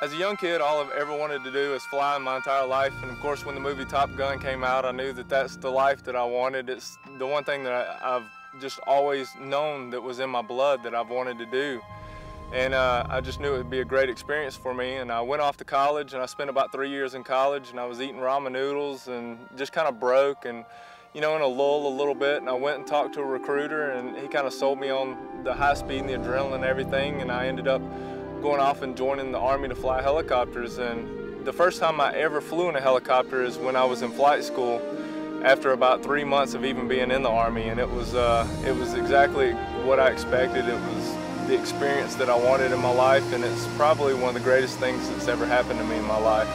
As a young kid, all I've ever wanted to do is fly in my entire life. And of course, when the movie Top Gun came out, I knew that that's the life that I wanted. It's the one thing that I've just always known that was in my blood that I've wanted to do. And I just knew it would be a great experience for me. And I went off to college, and I spent about 3 years in college, and I was eating ramen noodles and just kind of broke and, you know, in a lull a little bit. And I went and talked to a recruiter, and he kind of sold me on the high speed and the adrenaline and everything. And I ended up going off and joining the Army to fly helicopters. And the first time I ever flew in a helicopter is when I was in flight school after about 3 months of even being in the Army. And it was exactly what I expected. It was the experience that I wanted in my life, and it's probably one of the greatest things that's ever happened to me in my life.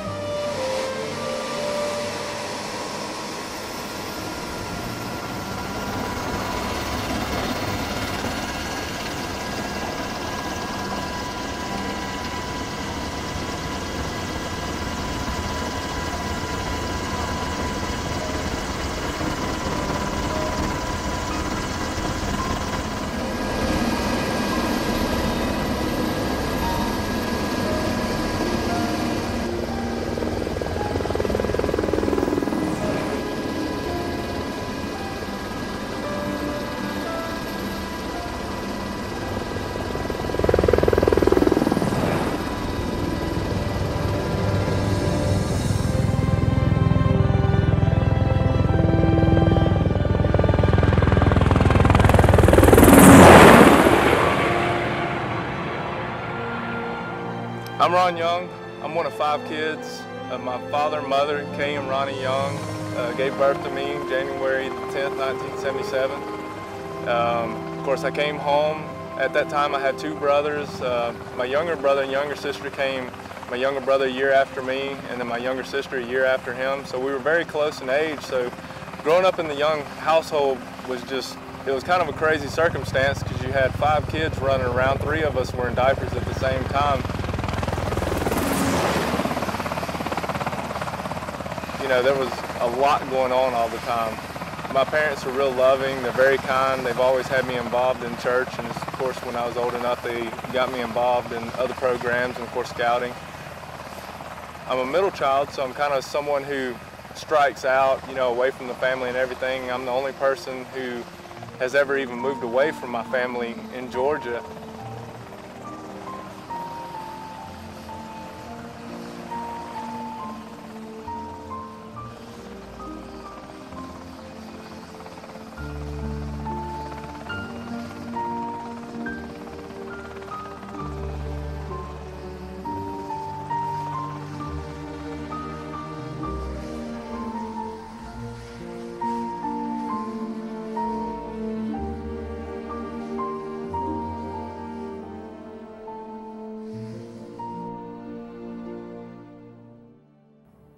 I'm Ron Young. I'm one of 5 kids. My father and mother, Kay and Ronnie Young, gave birth to me January 10th, 1977. Of course, I came home. At that time, I had 2 brothers. My younger brother and younger sister came, my younger brother a year after me, and then my younger sister a year after him. So we were very close in age. So growing up in the Young household was just, it was kind of a crazy circumstance because you had 5 kids running around. 3 of us were in diapers at the same time. You know, there was a lot going on all the time. My parents are real loving, they're very kind, they've always had me involved in church, and of course when I was old enough they got me involved in other programs and of course scouting. I'm a middle child, so I'm kind of someone who strikes out, you know, away from the family and everything. I'm the only person who has ever even moved away from my family in Georgia.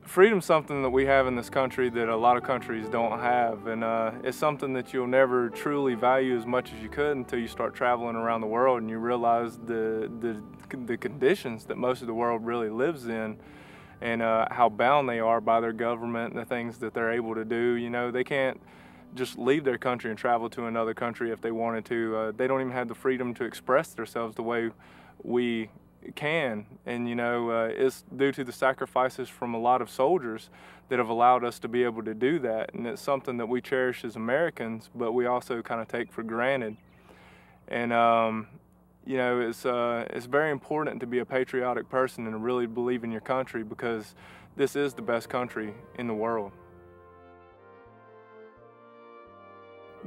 Freedom's something that we have in this country that a lot of countries don't have, and it's something that you'll never truly value as much as you could until you start traveling around the world and you realize the conditions that most of the world really lives in, and how bound they are by their government and the things that they're able to do. You know, they can't just leave their country and travel to another country if they wanted to. They don't even have the freedom to express themselves the way we can, and you know, it's due to the sacrifices from a lot of soldiers that have allowed us to be able to do that, and it's something that we cherish as Americans, but we also kind of take for granted. And you know, it's very important to be a patriotic person and to really believe in your country, because this is the best country in the world.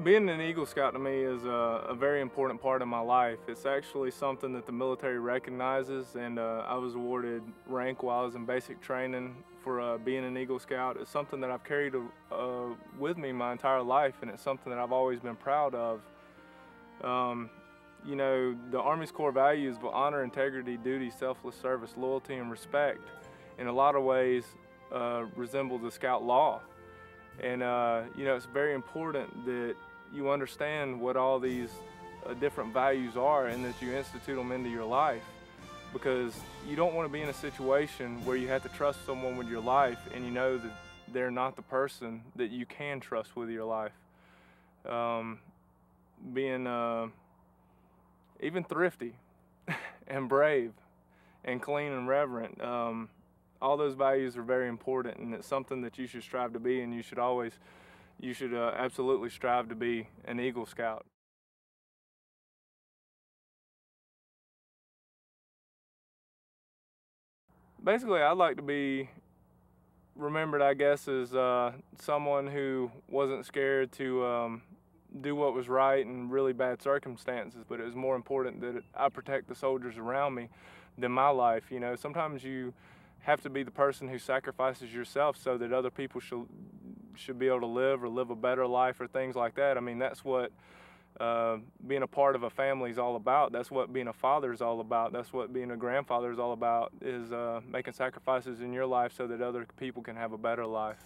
Being an Eagle Scout to me is a very important part of my life. It's actually something that the military recognizes, and I was awarded rank while I was in basic training for being an Eagle Scout. It's something that I've carried with me my entire life, and it's something that I've always been proud of. You know, the Army's core values of honor, integrity, duty, selfless service, loyalty, and respect in a lot of ways resemble the Scout law. And you know, it's very important that you understand what all these different values are and that you institute them into your life, because you don't want to be in a situation where you have to trust someone with your life and you know that they're not the person that you can trust with your life. Being even thrifty and brave, and clean and reverent. All those values are very important, and it's something that you should strive to be, and you should absolutely strive to be an Eagle Scout. Basically, I'd like to be remembered, I guess, as someone who wasn't scared to do what was right in really bad circumstances, but it was more important that I protect the soldiers around me than my life. You know, sometimes you have to be the person who sacrifices yourself so that other people should be able to live a better life or things like that. I mean, that's what being a part of a family is all about. That's what being a father is all about. That's what being a grandfather is all about, is making sacrifices in your life so that other people can have a better life.